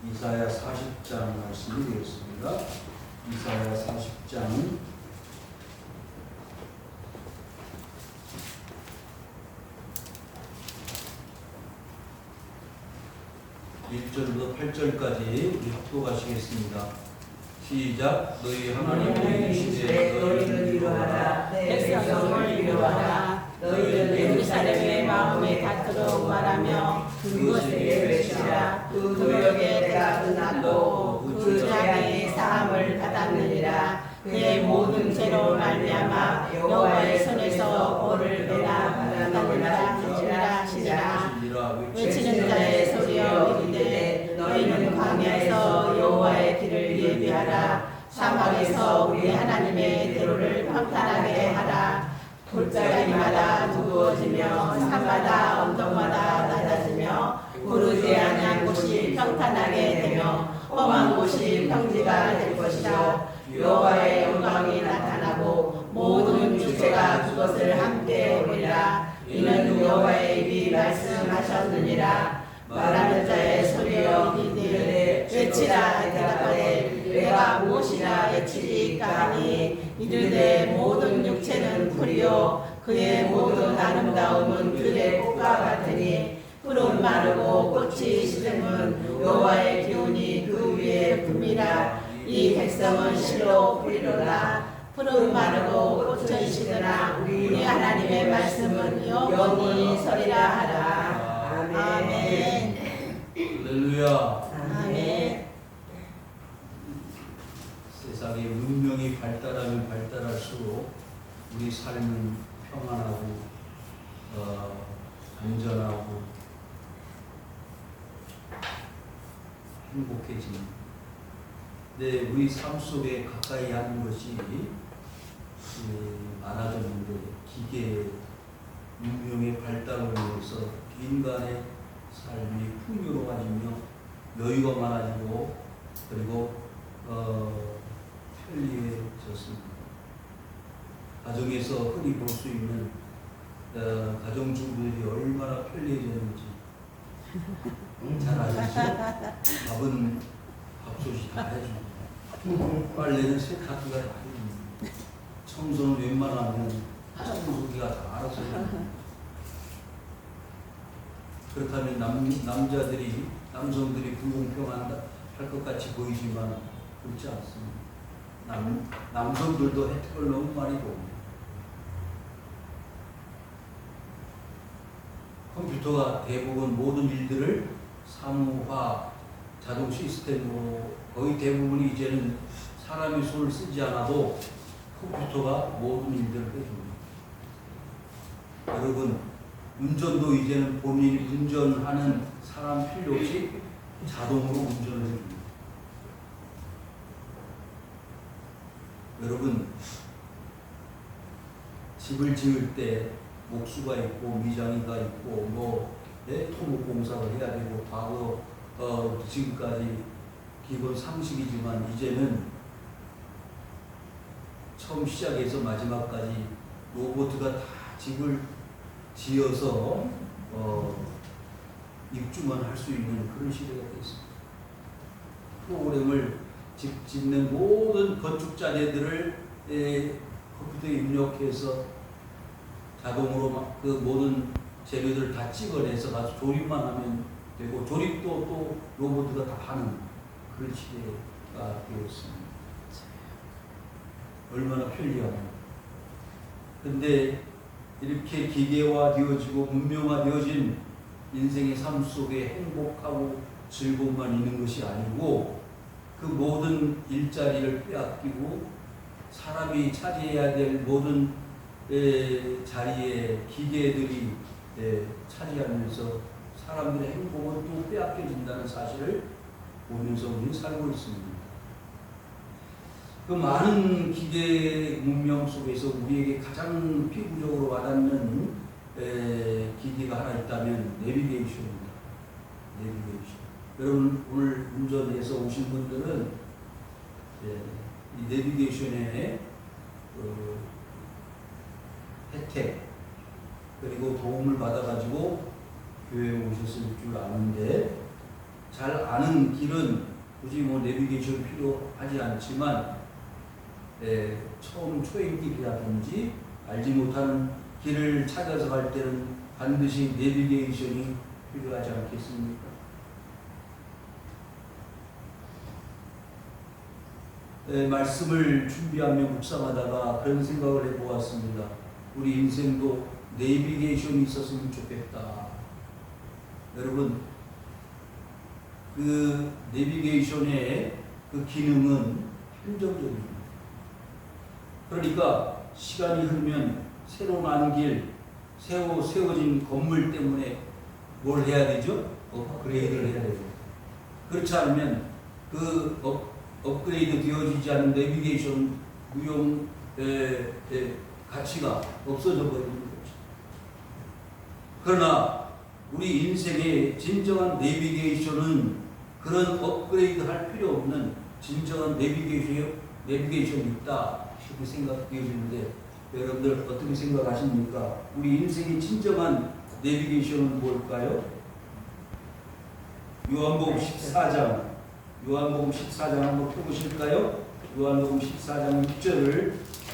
이사야 40장 말씀이 되겠습니다. 이사야 40장 1절부터 8절까지 합독하시겠습니다. 시작. 너희 하나님의 이시되 너희를 위로하라. 내 백성을 위로하라. 너희는 예루살렘의 마음에 닿도록 말하며 그곳에 외치라. 그 노력에 내가 끝났고 그 재앙의 사함을 받았느니라. 그의 모든 죄로 말미암아 여호와의 손에서 벌을 내나 받았느니라. 시라 외치는 자의 소리여 이르되 너희는 광야에서 여호와의 길을 예비하라. 사막에서 우리 하나님의 대로를 평탄하게 하라. 돌자리마다 두두어지며 산마다 언덕마다 낮아지며 구르지 아니한 곳이 평탄하게 되며 험한 곳이 평지가 될 것이라. 여호와의 영광이 나타나고 모든 주체가 그것을 함께 보리라. 이는 여호와의 입이 말씀하셨느니라. 말하는 자의 소리여 이르되 외치라. 대답하되 내가 무엇이라 외치리까 하니 이르되 모든 육체는 풀이요 그의 모든 아름다움은 들의 꽃과 같으니 풀은 마르고 꽃이 시들면 여호와의 기운이 그 위에 붐이라. 이 백성은 실로 풀이로라. 풀은 마르고 꽃은 시드나 우리 하나님의 말씀은 영원히 서리라 하라. 아멘. 할렐루야. 아멘. 세상의 문명이 발달하면 발달할수록 우리 삶은 평안하고 안전하고 행복해집니다. 근데 우리 삶 속에 가까이 하는 것이 많아졌는데 기계 문명의 발달을 위해서 인간의 삶이 풍요로워지며 여유가 많아지고 그리고 편리해졌습니다. 가정에서 흔히 볼 수 있는 가정주부들이 얼마나 편리해졌는지 잘 아시죠? 밥은 밥솥이 다 해줍니다. 빨래는 세탁기가 다 해줍니다. 청소는 웬만하면 청소기가 다 알아서 해줍니다. 그렇다면 남성들이 불공평한 할 것 같이 보이지만 그렇지 않습니다. 남성들도 혜택을 너무 많이 봅니다. 컴퓨터가 대부분 모든 일들을 사무화 자동 시스템으로 거의 대부분이 이제는 사람의 손을 쓰지 않아도 컴퓨터가 모든 일들을 해줍니다. 여러분, 운전도 이제는 본인이 운전하는 사람 필요 없이 자동으로 운전을 해줍니다. 여러분, 집을 지을 때 목수가 있고 미장이가 있고 토목공사를 해야 되고 과거 지금까지 기본 상식이지만 이제는 처음 시작해서 마지막까지 로봇가 다 집을 지어서 입주만 할 수 있는 그런 시대가 됐습니다. 프로그램을 짓는 모든 건축자재들을 컴퓨터에 입력해서 자동으로 그 모든 재료들을 다 찍어내서 가서 조립만 하면 되고 조립도 또 로봇가 다 하는 그런 시대가 되었습니다. 얼마나 편리하고. 근데 이렇게 기계화되어지고 문명화되어진 인생의 삶 속에 행복하고 즐거움만 있는 것이 아니고 그 모든 일자리를 빼앗기고 사람이 차지해야 될 모든 자리에 기계들이 차지하면서 사람들의 행복은 또 빼앗겨진다는 사실을 보면서 우리는 살고 있습니다. 그 많은 기계 문명 속에서 우리에게 가장 피부적으로 와닿는 기기가 하나 있다면 내비게이션입니다. 내비게이션. 여러분 오늘 운전해서 오신 분들은 이 내비게이션의 혜택 그리고 도움을 받아가지고 교회에 오셨을 줄 아는데 잘 아는 길은 굳이 뭐 내비게이션 필요하지 않지만 처음 초행길이라든지 알지 못하는 길을 찾아서 갈 때는 반드시 내비게이션이 필요하지 않겠습니까? 말씀을 준비하며 묵상하다가 그런 생각을 해보았습니다. 우리 인생도 내비게이션이 있었으면 좋겠다. 여러분, 그 내비게이션의 그 기능은 한정적입니다. 그러니까 시간이 흐르면 새로 나는 길, 세워진 건물 때문에 뭘 해야 되죠? 업그레이드를 해야 되죠. 그렇지 않으면 그 업그레이드 되어지지 않은 내비게이션 무용 가치가 없어져 버리는 거죠. 그러나 우리 인생의 진정한 내비게이션은 그런 업그레이드 할 필요 없는 진정한 내비게이션이 있다. 이렇게 생각되어지는데 여러분들 어떻게 생각하십니까? 우리 인생의 진정한 내비게이션은 뭘까요? 요한복음 14장 한번 펴보실까요? 요한복음 14장 6절을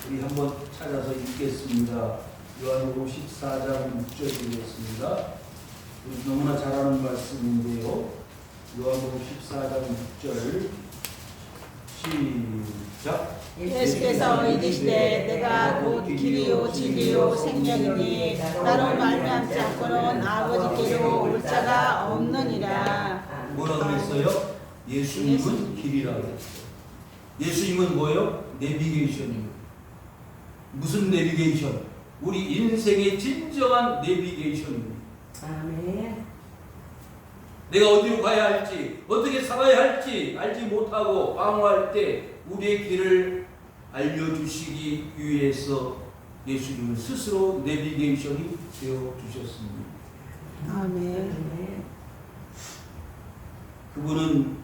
우리 한번 찾아서 읽겠습니다. 요한복음 14장 6절이겠습니다. 우리 너무나 잘 아는 말씀인데요. 요한복음 14장 6절 시작. 예수께서 이르시되 내가 곧 길이요 진리요 생명이니 나로 말미암지 않고는 아버지께로 올 자가 없느니라. 뭐라고 그랬어요? 예수님은 길이라고 그랬어요. 예수님은 뭐예요? 내비게이션입니다. 무슨 내비게이션? 우리 인생의 진정한 내비게이션입니다. 아멘. 내가 어디로 가야 할지, 어떻게 살아야 할지 알지 못하고 방황할 때 우리의 길을 알려주시기 위해서 예수님은 스스로 내비게이션이 되어주셨습니다. 아멘. 그분은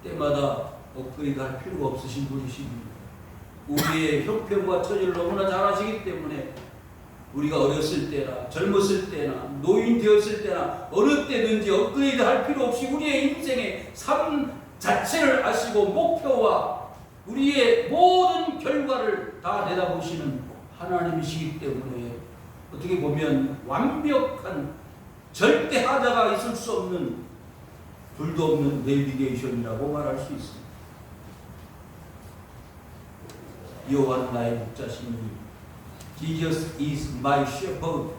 때마다 업그레이드 할 필요가 없으신 분이십니다. 우리의 형편과 처지를 너무나 잘 아시기 때문에 우리가 어렸을 때나 젊었을 때나 노인 되었을 때나 어느 때든지 업그레이드 할 필요 없이 우리의 인생의 삶 자체를 아시고 목표와 우리의 모든 결과를 다 내다보시는 하나님이시기 때문에 어떻게 보면 완벽한 절대 하자가 있을 수 없는 불도 없는 내비게이션이라고 말할 수 있습니다. 여호와는 나의 목자시니 Jesus is my shepherd.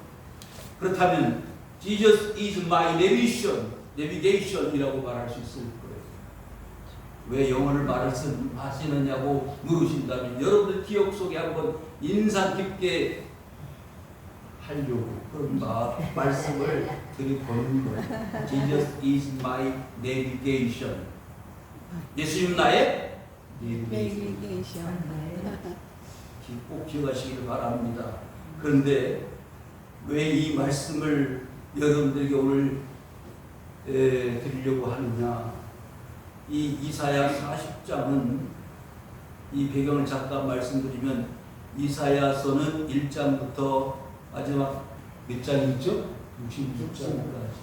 그렇다면 Jesus is my navigation이라고 말할 수 있을 거예요. 왜 영어를 말씀하시느냐고 물으신다면 여러분들 기억 속에 한번 인상 깊게 하려고 그런 말씀을 드리는 거예요. Jesus is my navigation. 예수님 나의 내비게이션. 꼭 기억하시기를 바랍니다. 그런데 왜 이 말씀을 여러분들에게 오늘 드리려고 하느냐? 이 이사야 40장은 이 배경을 잠깐 말씀드리면 이사야서는 1장부터 마지막 몇 장이죠? 66장까지.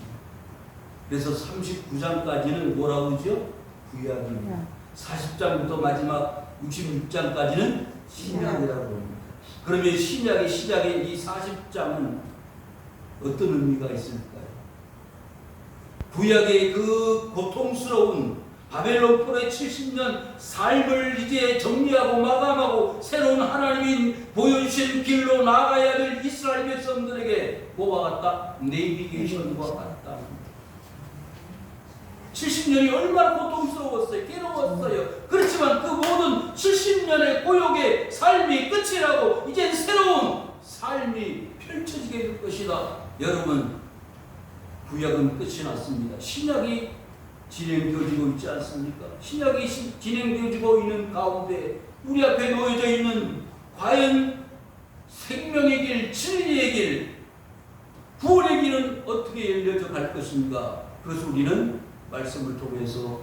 그래서 39장까지는 뭐라고 하죠? 구약입니다. 40장부터 마지막 66장까지는 신약이라고 합니다. 그러면 신약의 시작인 이 40장은 어떤 의미가 있을까요? 구약의 그 고통스러운 바벨론 포로의 70년 삶을 이제 정리하고 마감하고 새로운 하나님이 보여주신 길로 나아가야 될 이스라엘 백성들에게 뭐와 같다? 내비게이션과 같다. 70년이 얼마나 고통스러웠어요. 괴로웠어요. 그렇지만 그 모든 70년의 고역의 삶이 끝이라고 이제 새로운 삶이 펼쳐지게 될 것이다. 여러분, 구약은 끝이 났습니다. 신약이 진행되어지고 있지 않습니까? 신약이 진행되어지고 있는 가운데 우리 앞에 놓여져 있는 과연 생명의 길, 진리의 길, 구원의 길은 어떻게 열려져 갈 것인가? 그래서 우리는 말씀을 통해서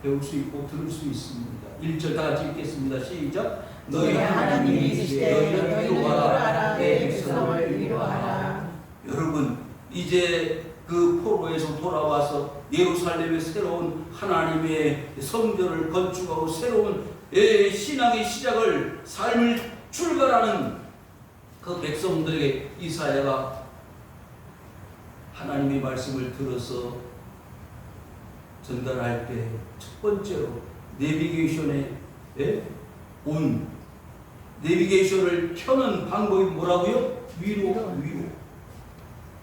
배울 수 있고 들을 수 있습니다. 1절 다 같이 읽겠습니다. 시작. 너희 하나님이시되 너희는 위로하라 내 백성을 위로하라. 여러분, 이제 그 포로에서 돌아와서 예루살렘의 새로운 하나님의 성전을 건축하고 새로운 신앙의 시작을 삶을 출발하는 그 백성들에게 이사야가 하나님의 말씀을 들어서 전달할 때 첫 번째로 내비게이션에 내비게이션을 켜는 방법이 뭐라고요? 위로.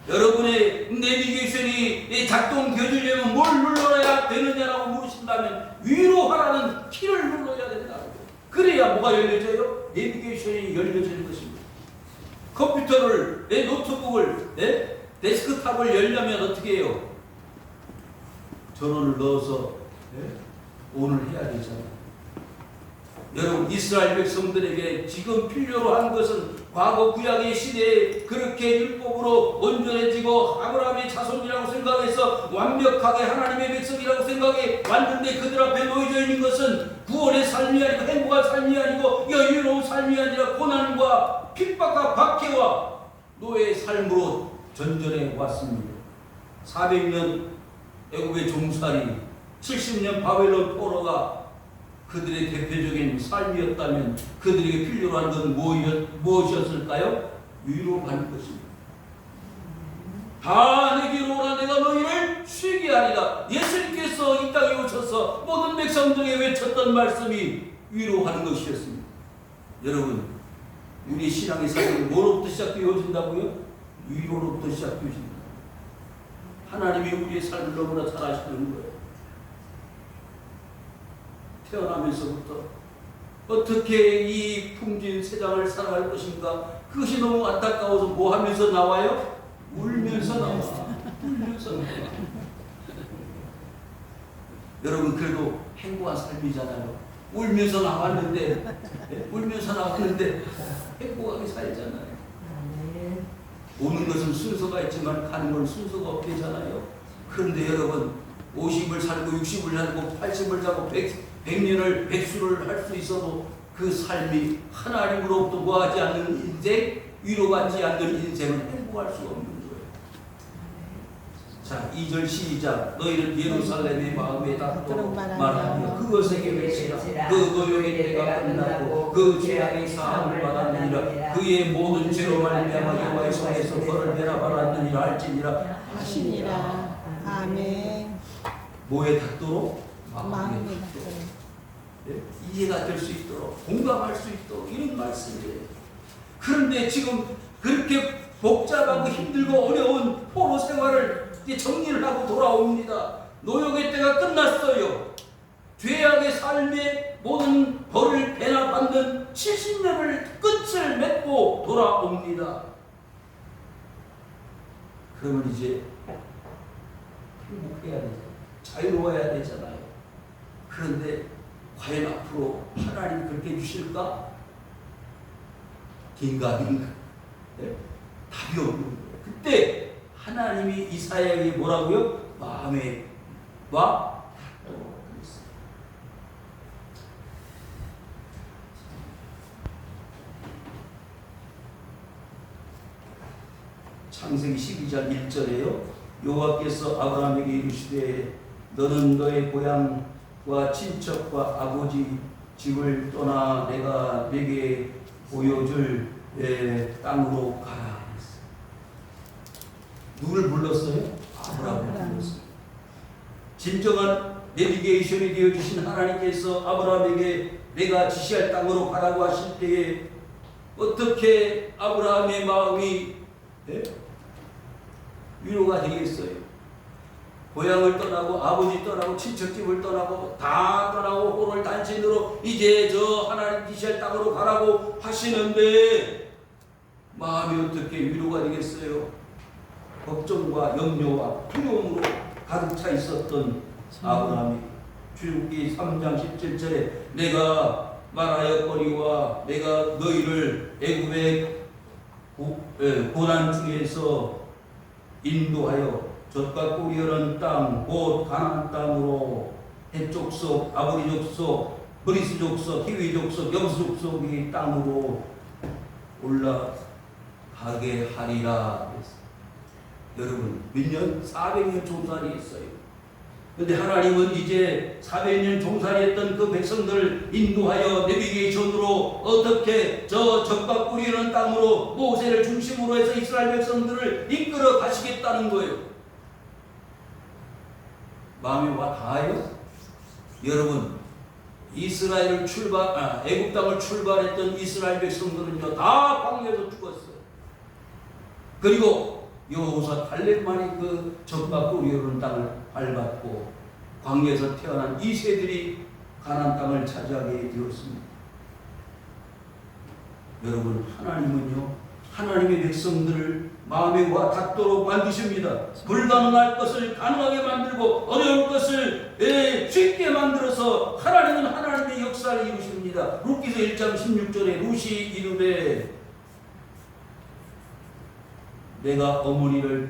여러분의 내비게이션이 작동되려면 뭘 눌러야 되느냐라고 물으신다면 위로 하라는 키를 눌러야 된다고. 그래야 뭐가 열려져요? 내비게이션이 열려지는 것입니다. 컴퓨터를, 노트북을, 데스크탑을 열려면 어떻게 해요? 전원을 넣어서 온을 해야 되잖아요. 여러분, 이스라엘 백성들에게 지금 필요로 한 것은 과거 구약의 시대에 그렇게 율법으로 온전해지고 아브라함의 자손이라고 생각해서 완벽하게 하나님의 백성이라고 생각해 왔는데 그들 앞에 놓여져 있는 것은 구원의 삶이 아니고 행복한 삶이 아니고 여유로운 삶이 아니라 고난과 핍박과 박해와 노예의 삶으로 전전해 왔습니다. 400년 애굽의 종살이, 70년 바벨론 포로가 그들의 대표적인 삶이었다면 그들에게 필요로 한 건 무엇이었을까요? 위로하는 것입니다. 다 내게로 오라 내가 너희를 쉬게 하리라. 예수님께서 이 땅에 오셔서 모든 백성들에게 외쳤던 말씀이 위로하는 것이었습니다. 여러분, 우리 신앙의 삶이 뭐로부터 시작되어진다고요? 위로로부터 시작되어진다. 하나님이 우리의 삶을 너무나 잘 아시는 거예요. 태어나면서부터 어떻게 이 풍진 세상을 살아갈 것인가, 그것이 너무 안타까워서 뭐 하면서 나와요? 울면서 나와. 울면서 나와. 여러분, 그래도 행복한 삶이잖아요. 울면서 나왔는데 행복하게 살잖아요. 오는 것은 순서가 있지만 가는 건 순서가 없대잖아요. 그런데 여러분, 50을 살고 60을 살고 80을 살고 100년을 백수를 할 수 있어도 그 삶이 하나님으로부터 뭐하지 않는 인생, 위로받지 않는 인생은 행복할 수가 없는 거예요. 자, 2절 시작. 너희는 예루살렘의 마음에 닿도록 말하며 그것에게 외치라. 그 노역의 때가 끝나고 그 죄악의 사함을 받았느니라. 그의 모든 죄로 말미암아 여호와의 손에서 벌을 내라 받았느니라 할지니라 하시니라. 아멘. 뭐에 닿도록? 마음에 닿도록. 이해가 될 수 있도록, 공감할 수 있도록, 이런 말씀이에요. 그런데 지금 그렇게 복잡하고 힘들고 어려운 포로 생활을 이제 정리를 하고 돌아옵니다. 노역의 때가 끝났어요. 죄악의 삶의 모든 벌을 배나 받는 70년을 끝을 맺고 돌아옵니다. 그러면 이제 행복해야 되잖아요. 자유로워야 되잖아요. 그런데 과연 앞으로 하나님이 그렇게 해주실까? 긴가민가? 답이 없는 거예요. 그때 하나님이 이사야에게 뭐라고요? 마음에 와 닿도록 그랬어요. 창세기 12장 1절에요. 여호와께서 아브라함에게 이르시되 너는 너의 고향과 친척과 아버지 집을 떠나 내가 네게 보여줄 땅으로 가라. 누굴 불렀어요? 아브라함을 불렀어요. 진정한 내비게이션이 되어주신 하나님께서 아브라함에게 내가 지시할 땅으로 가라고 하실 때에 어떻게 아브라함의 마음이 위로가 되겠어요? 고향을 떠나고 아버지 떠나고 친척집을 떠나고 다 떠나고 호를 단신으로 이제 저 하나님 지시할 땅으로 가라고 하시는데 마음이 어떻게 위로가 되겠어요? 걱정과 염려와 두려움으로 가득 차 있었던 아브라함이 출애굽기 3장 17절에 내가 말하였거니와 내가 너희를 애굽의 고난 중에서 인도하여 젖과 꿀이 흐르는 땅 곧 가나안 땅으로 헷 족속, 아모리 족속, 브리스 족속, 히위 족속, 여부스 족속의 땅으로 올라가게 하리라. 여러분 몇 년? 400년 종살이 했어요. 근데 하나님은 이제 400년 종살이했던 그 백성들을 인도하여 내비게이션으로 어떻게 저 적과 꿀이는 땅으로 모세를 중심으로 해서 이스라엘 백성들을 이끌어 가시겠다는 거예요. 마음이 와 닿아요? 여러분 이스라엘을 애굽 땅을 출발했던 이스라엘 백성들은요 다 광야에서 죽었어요. 그리고 여호사 달렙만이 그 적과 꿀이 흐르는 땅을 밟았고 광야에서 태어난 이 세들이 가나안 땅을 차지하게 되었습니다. 여러분 하나님은요 하나님의 백성들을 마음에 와 닿도록 만드십니다. 불가능할 것을 가능하게 만들고 어려울 것을 쉽게 만들어서 하나님은 하나님의 역사를 이루십니다. 룻기서 1장 16절에 룻이 이르되 내가 어머니를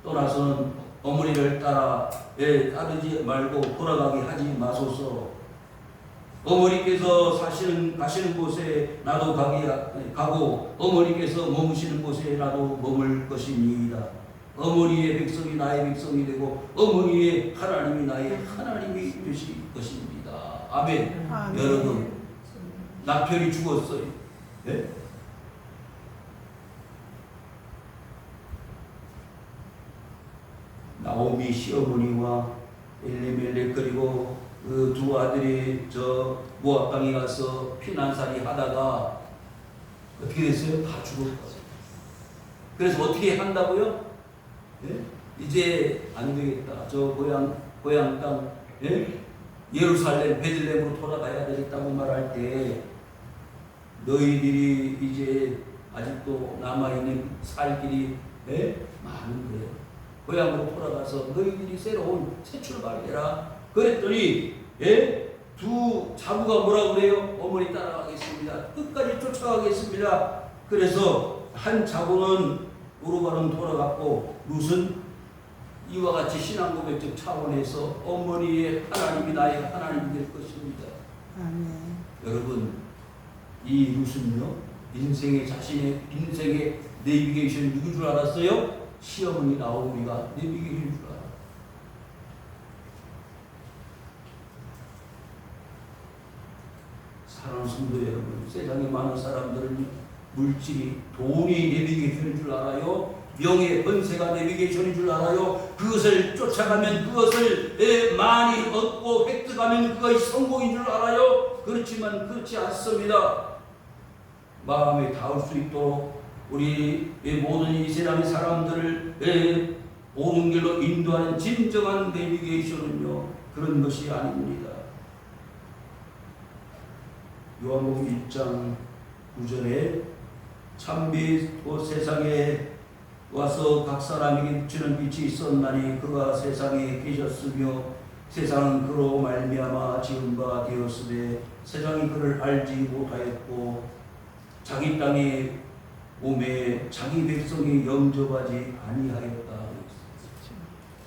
떠나서는 어머니를 따라 따르지 말고 돌아가게 하지 마소서. 어머니께서 가시는 곳에 나도 가고 어머니께서 머무시는 곳에 나도 머물 것이니이다. 어머니의 백성이 나의 백성이 되고 어머니의 하나님이 나의 하나님이 되실 것입니다. 아멘. 아멘. 여러분 남편이 죽었어요. 네? 나오미 시어머니와 엘리멜렉 그리고 그 두 아들이 저 모압 땅에 가서 피난살이 하다가 어떻게 됐어요? 다 죽었어요. 그래서 어떻게 한다고요? 예? 이제 안 되겠다. 저 고향 땅 예루살렘 베들레헴으로 돌아가야 되겠다고 말할 때 너희들이 이제 아직도 남아있는 살 길이 많은 거예요. 고향으로 돌아가서 너희들이 새로운 새 출발해라. 그랬더니 두 자부가 뭐라고 그래요? 어머니 따라가겠습니다. 끝까지 쫓아가겠습니다. 그래서 한 자부는 우르바는 돌아갔고 룻은 이와 같이 신앙고백적 차원에서 어머니의 하나님이 나의 하나님이 될 것입니다. 아멘. 여러분 이 룻은요 자신의 인생의 내비게이션이 누군 줄 알았어요? 시어머니 나오미가 내비게이션인 줄 알아요. 사랑하는 성도 여러분, 세상에 많은 사람들은 물질이 돈이 내비게이션인 줄 알아요. 명예, 번세가 내비게이션인 줄 알아요. 그것을 쫓아가면 그것을 많이 얻고 획득하면 그것이 성공인 줄 알아요. 그렇지만 그렇지 않습니다. 마음에 닿을 수 있도록 우리 모든 이 세상의 사람들을 옳은 길로 인도하는 진정한 내비게이션은요 그런 것이 아닙니다. 요한복음 1장 9절에 참빛 세상에 와서 각 사람에게 비추는 빛이 있었나니 그가 세상에 계셨으며 세상은 그로 말미암아 지은 바 되었으되 세상이 그를 알지 못하였고 자기 땅에 오매 자기 백성이 영접하지 아니하였다.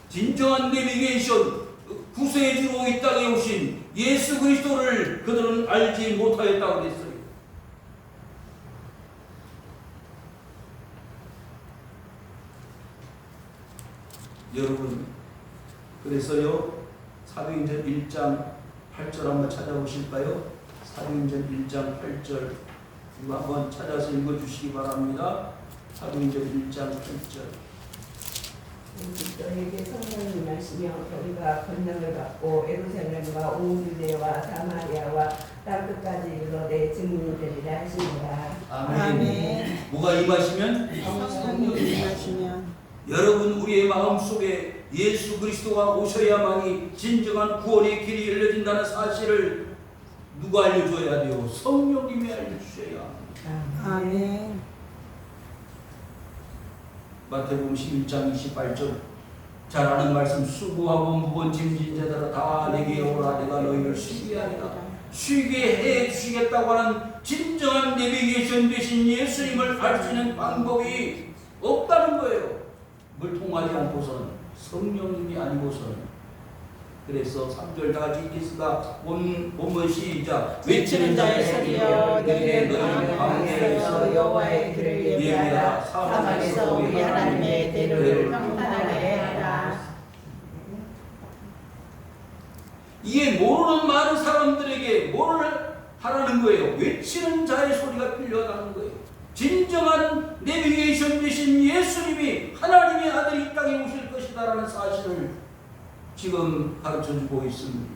진정한 내비게이션 구세주로 이 땅에 오신 예수 그리스도를 그들은 알지 못하였다고 했어요. 여러분 그래서요 사도행전 1장 8절 한번 찾아보실까요? 사도행전 1장 8절 이거 한번 찾아서 읽어주시기 바랍니다. 사도행전 1장 8절 너희에게 성령이 임하시며 너희가 권능을 받고 예루살렘과 온 유대와 사마리아와 땅 끝까지 이르러 내 증인이 되리라 하시니라. 아멘. 아멘. 뭐가 임하시면? 성령이 임하시면 여러분 우리의 마음속에 예수 그리스도가 오셔야만이 진정한 구원의 길이 열려진다는 사실을 누가 알려줘야 돼요? 성령님이 알려주셔야 합니다. 아멘. 마태복음 11장 28절 잘 아는 말씀 수고하고 무거운 짐진 자들아 다 내게 오라 내가 너희를 쉬게 하리라. 쉬게 해 주시겠다고 하는 진정한 내비게이션 되신 예수님을 알 수 있는 방법이 없다는 거예요. 뭘 통하지 않고서는 성령님이 아니고서는 그래서 3절 다 같이 읽겠습니다. 본문 시작. 외치는 자의 소리여 너희는 너희는 광야에서 여호와의 길을 예비하라. 사막에서 우리 하나님의 대로를 평탄하게 하라. 이게 모르는 많은 사람들에게 뭐를 하라는 거예요? 외치는 자의 소리가 필요하다는 거예요. 진정한 내비게이션 되신 예수님이 하나님의 아들이 이 땅에 오실 것이다라는 사실을 지금 가르쳐주고 있습니다.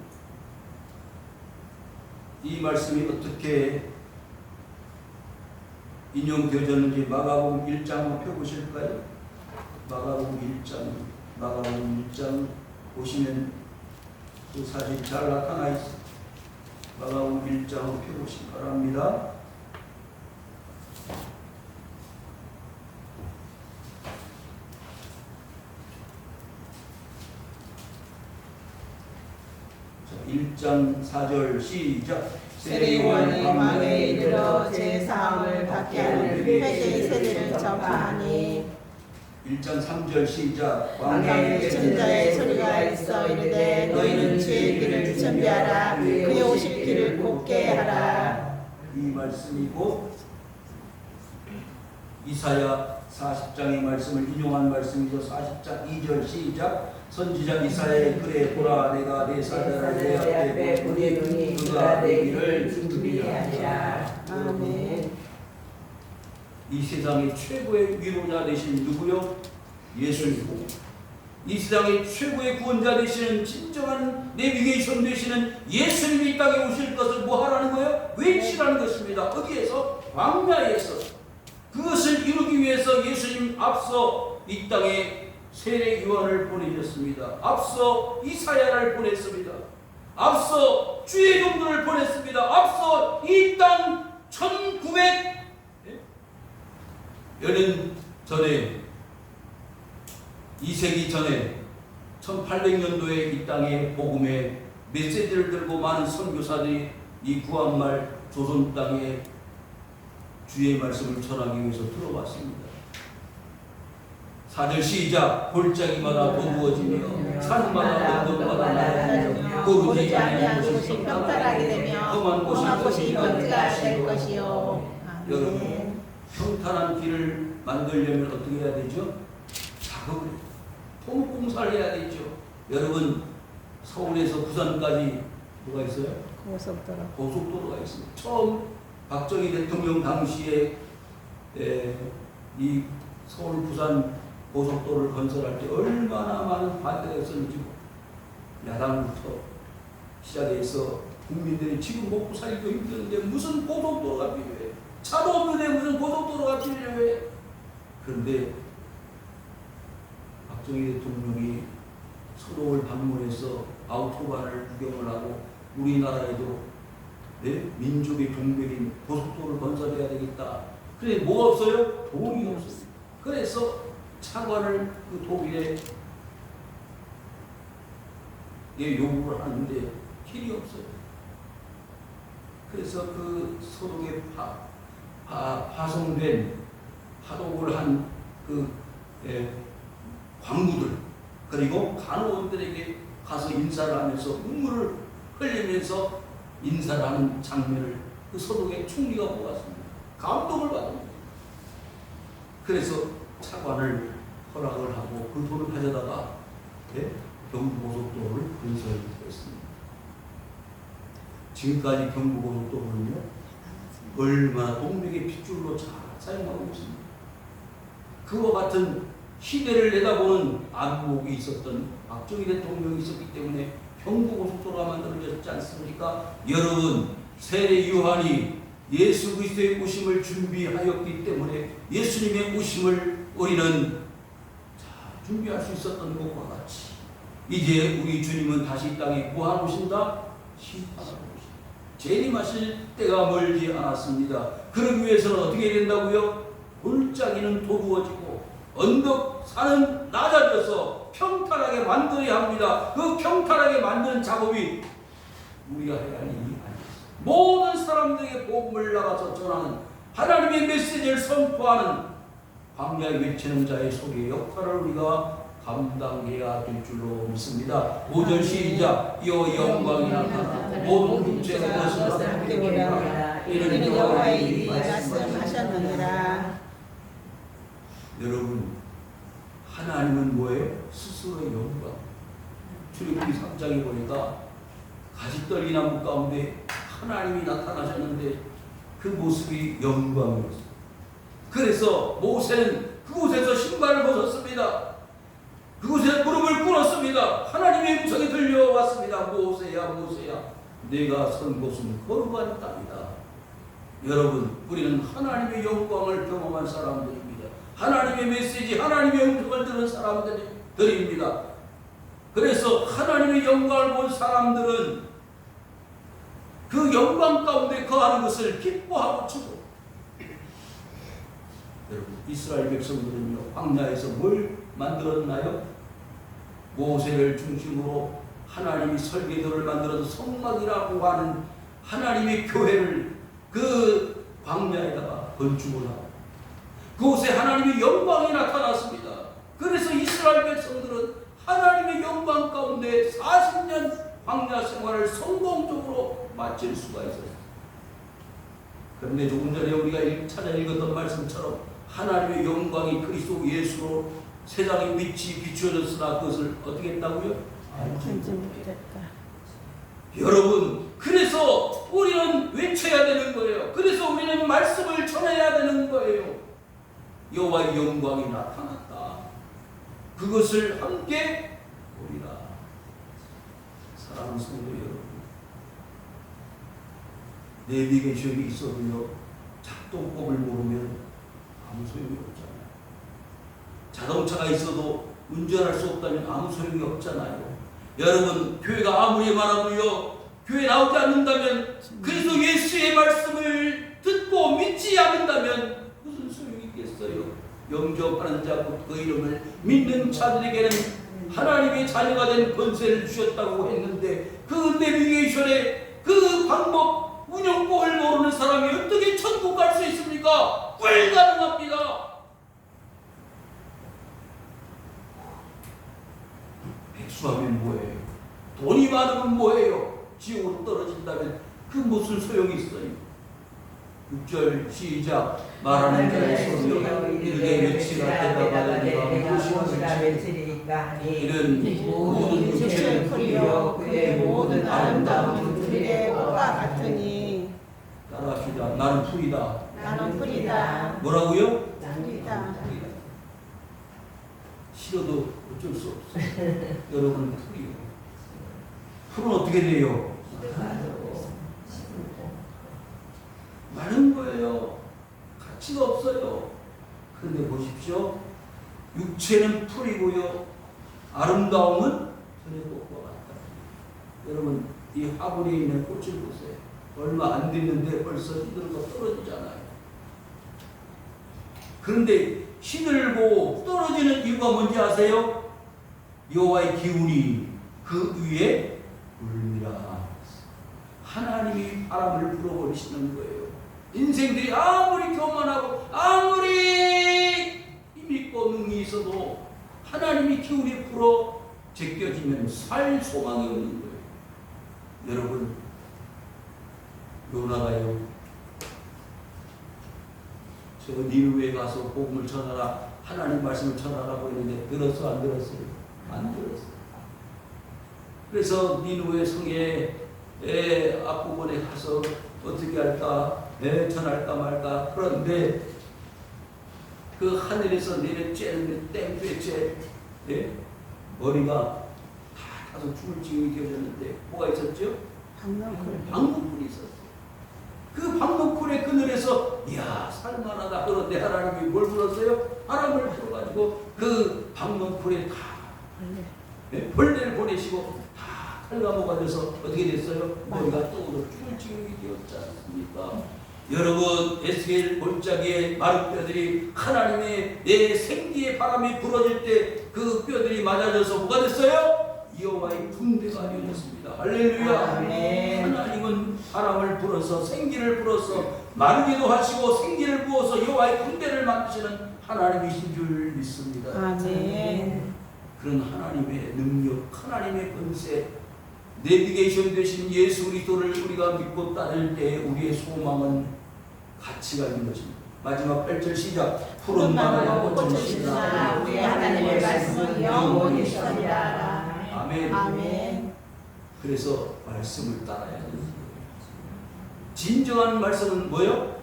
이 말씀이 어떻게 인용되어졌는지 마가복음 1장 한번 펴보실까요? 마가복음 1장 보시면 그 사실이 잘 나타나 있습니다. 마가복음 1장 한번 펴보시기 바랍니다. 자, 1장 4절 시작. 세례요한이 광야에 이르러 제 사함을 받게 하는 회개의 세례를 전파하니 1장 3절 시작. 광야에 외치는 자의 소리가 있어 이르되 너희는 주의 길을 준비하라 그의 오실 길을 곧게 하라. 이 말씀이고 이사야 40장의 말씀을 인용한 말씀이죠. 40장 2절 시작. 선지자 이사야의 글에 보라 내가 내 사자를 내 앞에 보내노니 그가 내 길을 준비하리라. 아멘. 이 세상의 최고의 위로자 되신 누구요? 예수님. 이 세상의 최고의 구원자 되시는 진정한 내비게이션 되시는 예수님이 이 땅에 오실 것을 뭐 하라는 거예요? 외치라는 것입니다. 어디에서? 광야에서. 그것을 이루기 위해서 예수님 앞서 이 땅에 세례 요한을 보내셨습니다. 앞서 이사야를 보냈습니다. 앞서 주의 종들을 보냈습니다. 앞서 이 땅 1900년 전에 2세기 전에 1800년도에 이 땅에 복음의 메시지를 들고 많은 선교사들이 이 구한말 조선 땅에 주의 말씀을 전하기 위해서 들어왔습니다. 4절 시작. 골짜기마다 도부어지며 산마다 언덕마다 나라지며 고르지 아니한 곳이 평탄하게 되며 험한 곳이 번지가 될 것이요. 여러분, 평탄한 길을 만들려면 어떻게 해야 되죠? 작업을 해요. 토목공사를 해야 되죠. 여러분, 서울에서 부산까지 뭐가 있어요? 고속도로가 있습니다. 처음 박정희 대통령 당시에 이 서울 부산 고속도로를 건설할 때 얼마나 많은 반대가 있었는지 야당부터 시작해서 국민들이 지금 먹고 살기도 힘드는데 무슨 고속도로가 필요해? 차도 없는데 무슨 고속도로가 필요해? 그런데 박정희 대통령이 서독을 방문해서 아우토반을 구경을 하고 우리나라에도 민족의 동맥인 고속도로를 건설해야 되겠다. 그래 뭐가 없어요? 돈이 없어요. 그래서 차관을 그 독일에 요구를 하는데 길이 없어요. 그래서 그 서독에 파송된 파독을 한 그 광부들 그리고 간호원들에게 가서 인사를 하면서 눈물을 흘리면서 인사를 하는 장면을 그 서독의 총리가 보았습니다. 감동을 받습니다. 그래서 차관을 허락을 하고 그 돈을 가져다가 경부고속도로를 건설했습니다. 지금까지 경부고속도로는요 얼마나 동맥의 핏줄로 잘 사용하고 있습니다. 그와 같은 시대를 내다보는 안목이 있었던 박정희 대통령이 있었기 때문에 경부고속도로가 만들어졌지 않습니까? 여러분, 세례 요한이 예수 그리스도의 오심을 준비하였기 때문에 예수님의 오심을 우리는 준비할 수 있었던 것과 같이 이제 우리 주님은 다시 이 땅에 뭐하러 오신다? 심판하러 오신다. 재림하실 때가 멀지 않았습니다. 그러기 위해서는 어떻게 된다고요? 골짜기는 도루어지고 언덕 산은 낮아져서 평탄하게 만들어야 합니다. 그 평탄하게 만드는 작업이 우리가 해야 할 일이 아닙니다. 모든 사람들에게 복음을 나가서 전하는 하나님의 메시지를 선포하는 광야에 외치는 자의 소리의 역할을 우리가 감당해야 될 줄로 믿습니다. 5절 시작. 여호와의 영광이 나타나고 모든 육체가 그것을 함께 보리라. 이는 여호와의 일이 말씀하셨느니라. 여러분, 하나님은 뭐예요? 스스로의 영광. 출애굽기 3장에 보니까 가지떨기 나무 가운데 하나님이 나타나셨는데 그 모습이 영광이었어요. 그래서 모세는 그곳에서 신발을 벗었습니다. 그곳에 무릎을 꿇었습니다. 하나님의 음성이 들려왔습니다. 모세야 모세야, 내가 선 곳은 거룩한 땅이다. 여러분, 우리는 하나님의 영광을 경험한 사람들입니다. 하나님의 메시지, 하나님의 음성을 들은 사람들입니다. 그래서 하나님의 영광을 본 사람들은 그 영광 가운데 거하는 것을 기뻐하고 주고, 여러분, 이스라엘 백성들은요, 광야에서 뭘 만들었나요? 모세를 중심으로 하나님이 설계도를 만들어서 성막이라고 하는 하나님의 교회를 그 광야에다가 건축을 하고 그곳에 하나님의 영광이 나타났습니다. 그래서 이스라엘 백성들은 하나님의 영광 가운데 40년 광야 생활을 성공적으로 마칠 수가 있었습니다. 그런데 조금 전에 우리가 찾아 읽었던 말씀처럼 하나님의 영광이 그리스도 예수로 세상에 빛이 비추어졌으나 그것을 어떻게 했다고요? 알지 못했다. 여러분, 그래서 우리는 외쳐야 되는 거예요. 그래서 우리는 말씀을 전해야 되는 거예요. 여호와의 영광이 나타났다. 그것을 함께 보리라. 사랑하는 성도 여러분, 내비게이션이 있어도요, 작동법을 모르면 아무 소용이 없잖아요. 자동차가 있어도 운전할 수 없다면 아무 소용이 없잖아요. 여러분, 교회가 아무리 많아도요, 교회 나오지 않는다면, 그래서 예수의 말씀을 듣고 믿지 않는다면 무슨 소용이 있겠어요? 영접하는 자 곧 그 이름을 믿는 자들에게는 하나님의 자녀가 된 권세를 주셨다고 했는데, 그 내비게이션의 그 방법, 운영법을 모르는 사람이 어떻게 천국 갈 수 있습니까? 불가능합니다. 백수하면 뭐예요? 돈이 많으면 뭐예요? 지옥으로 떨어진다면 그 무슨 소용이 있어요? 6절 시작. 말하는 자의 소리여 이르게 외치라. 대답하느니라. 무엇이라 외치리까. 이는 모든 육체의 풀이요 그의 모든 아름다움은 들의 꽃과 같으니. 따라합시다. 나는 풀이다. 나는 풀이다. 뭐라고요? 풀이다. 싫어도 어쩔 수 없어. 여러분, 풀이요. 풀은 어떻게 돼요? 마른 거예요. 가치가 없어요. 그런데 보십시오. 육체는 풀이고요, 아름다움은 들의 꽃과 같다. 여러분, 이 화분에 있는 꽃을 보세요. 얼마 안 됐는데 벌써 시들고 떨어지잖아요. 그런데 시들고 떨어지는 이유가 뭔지 아세요? 여호와의 기운이 그 위에 불미라. 하나님이 바람을 불어버리시는 거예요. 인생들이 아무리 교만하고 아무리 힘있고 능이 있어도 하나님이 기운이 불어 제껴지면 살 소망이 없는 거예요. 여러분, 요나가요, 저 니느웨에 가서 복음을 전하라, 하나님 말씀을 전하라고 했는데 들었어 안 들었어요? 안 들었어요. 그래서 니느웨 성의 앞부분에 가서 어떻게 할까, 전할까 말까. 그런데 그 하늘에서 내려쬐는 땡볕에 머리가 다 타서 죽을 지경이 되어졌는데 뭐가 있었죠? 방문쿨이 있었어요. 그 방문쿨의 그늘에서 이야 살만하다. 그런데 하나님이 뭘 불었어요? 바람을 불어가지고 그 방문쿨에 다 벌레를 보내시고 다 털가모가 돼서 어떻게 됐어요? 머리가 떠오르 죽을 지경이 되었지 않습니까? 여러분, 에스겔 골짜기의 마른 뼈들이 하나님의 내 생기의 바람이 불어질 때 그 뼈들이 맞아져서 뭐가 됐어요? 여호와의 군대가 되어졌습니다. 할렐루야. 아멘. 하나님은 바람을 불어서 생기를 불어서 마르기도 하시고 생기를 부어서 여호와의 군대를 만드시는 하나님이신 줄 믿습니다. 아멘. 그런 하나님의 능력, 하나님의 권세, 내비게이션 되신 예수 그리스도를 우리가 믿고 따를 때 우리의 소망은 가치가 있는 것입니다. 마지막 8절 시작. 푸른 마음으로 꽃을 심으나 우리 하나님의 말씀은 영원히 있으리라. 아멘. 아멘. 그래서 말씀을 따라야 돼요. 진정한 말씀은 뭐요?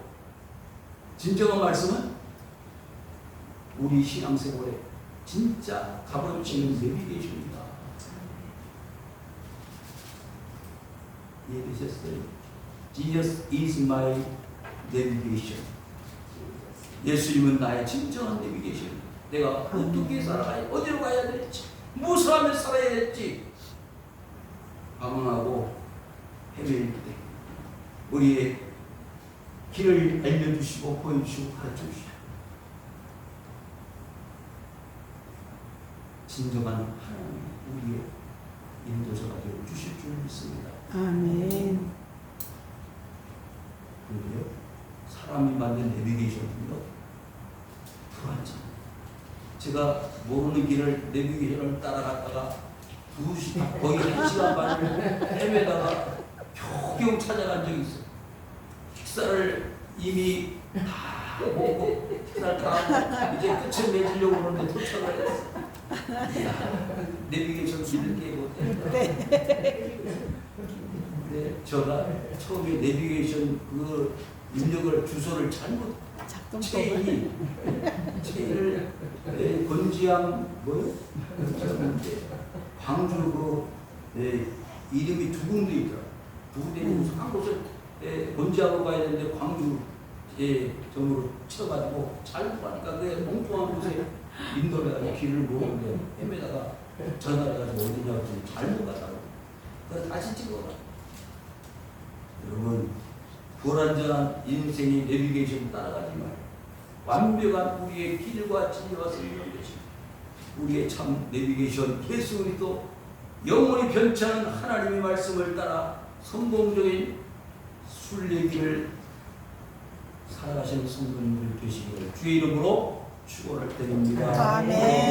진정한 말씀은 우리 신앙생활에 진짜 값어치는 내비게이션이다. 이해되셨어요? Jesus is my navigation. 예수님은 나의 진정한 내비게이션. 내가 어떻게 살아가야, 어디로 가야 될지, 무엇을 하며 살아야 될지 방황하고 헤매일 때 우리의 길을 알려주시고 보여주시고 가르쳐주시고 진정한 하나님이 우리의 인도자가 되어주실 줄 믿습니다. 아멘. 그런데요, 사람이 만든 내비게이션은요 불안정. 제가 모르는 길을 내비게이션을 따라갔다가 거의 1시간 반을 헤매다가 겨우겨우 찾아간 적이 있어요. 식사를 이미 다 먹고 식사를 다 하고 이제 끝을 맺으려고 그러는데 도착을 했어. 내비게이션 길을 깨고 근데 제가 처음에 내비게이션 그 입력을 주소를 잘못 체인을 건지암 뭐요? 광주 그 이름이 두 군데 있더라. 두 군데 있는 한 곳을 건지하고 가야 되는데 광주 점으로 쳐가지고 잘못 가니까 그 엉뚱한 곳에 인도를 가지고 길을 모르는데 헤매다가 전화를 해가지고 어디냐고 했더니 잘못 갔다고. 그래서 다시 찍어가. 여러분 불완전한 인생의 내비게이션 따라가지 말고 완벽한 우리의 길과 진리와 생명을 되십니다. 우리의 참 내비게이션 예수 그리스도 영원히 변치 않은 하나님의 말씀을 따라 성공적인 순례길을 살아가시는 성도님들 되시기를 주의 이름으로 축원을 드립니다. 아멘.